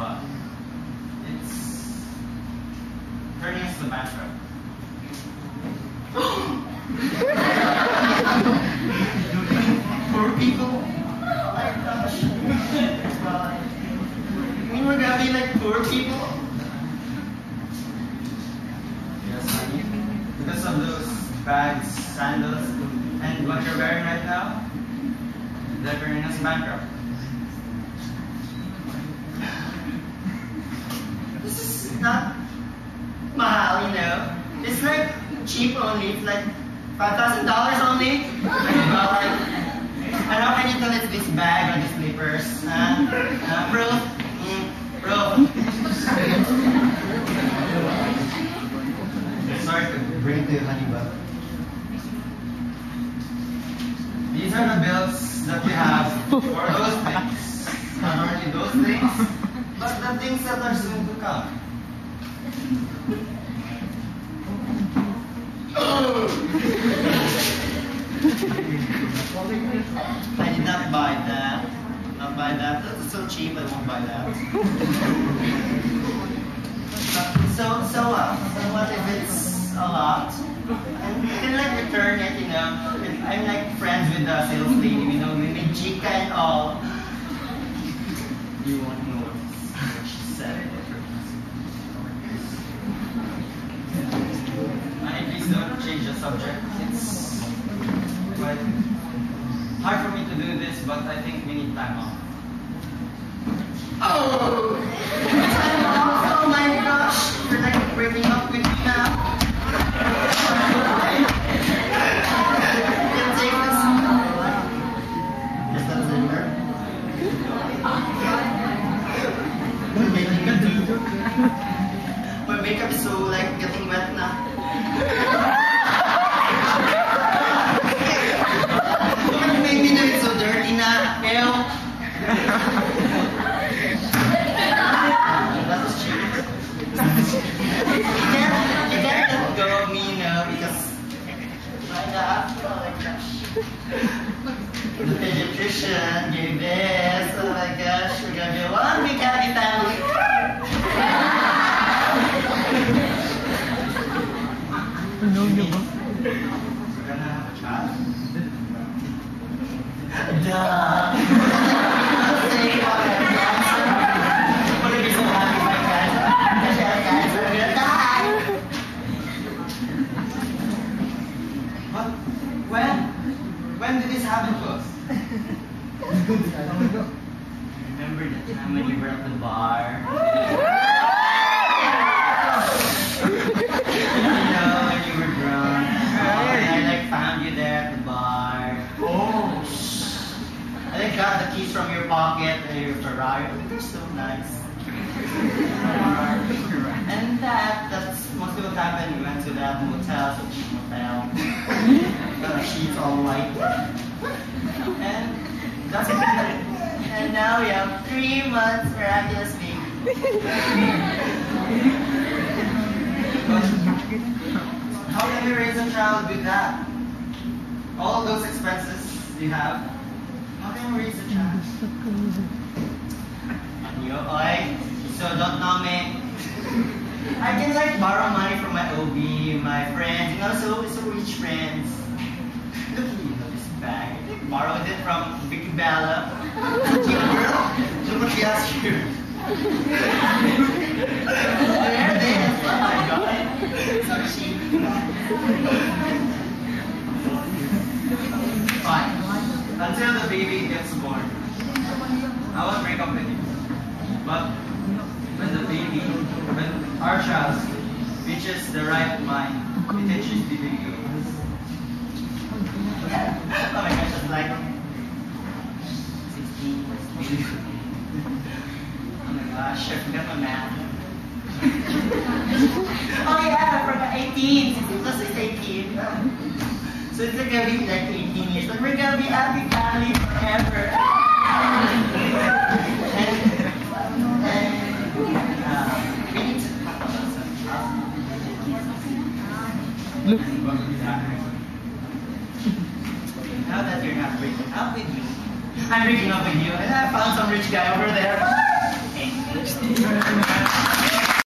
but it's turning us to bankrupt. Poor people. Oh my gosh. I mean, we're gonna be like poor people. Yes, honey. Because of those bags, sandals, and what you're wearing right now, they're turning us bankrupt. This is not mahal, you know. It's like cheap only. It's like $5,000 only. And how can you tell it's this bag or this slippers? Bro. Sorry to bring to you, honey, but these are the bills that we have for those things. Not only those things, but the things that are soon to come. I did not buy that. Not buy that. That's so cheap. I won't buy that. So what if it's a lot? And you can like return it, you know. I'm like friends with the sales lady, you know, we made chica and all. You won't know what she said. Honey, please don't change the subject. It's quite hard for me to do this, but I think we need time off. Oh! Time off? Oh my gosh! You're like breaking up with me now. Can take this. Is that Zimmer? My makeup is so like getting wet now. Maybe it's so dirty now. Ew. That was cheap. You can't let go of me, you know, because right after, oh my gosh. The pediatrician gave this. Oh my gosh, we're gonna be one big happy family. We're gonna have a child. Duh. Say what I'm cancer. What are you so happy my cancer? Because I have cancer, I'm gonna die. What? When did this happen to us? Remember the time when you were at the bar? You know, when you were drunk. And I like found you there at the bar. Oh. I like got the keys from your pocket and your Ferrari. Oh, they're so nice. And that's mostly what happened. We went to that motel, so cheap motel. The sheets all white. And that's it. And now we have 3 months miraculously. How can we raise a child with that? All those expenses you have. How can we raise a child? You oi, so don't know me. I can like borrow money from my OB, my friends, you know, so rich friends. Look at you, this bag. I borrowed it from Vicky Bella. Look what she asked you. There it is. Oh my god. So cheap. Fine. Until the baby gets born, I won't break up with you. But when our child reaches the right mind, it teaches the baby. Oh my gosh, it's like 16. Oh my gosh, I forgot my math. Oh yeah, I forgot 18. 16 plus 6, 18. So it's like gonna be like 18 years, but we're gonna be happy family forever. We need to talk about something. Now that you're not breaking up with me, I'm breaking up with you, and I found some rich guy over there. Thank you.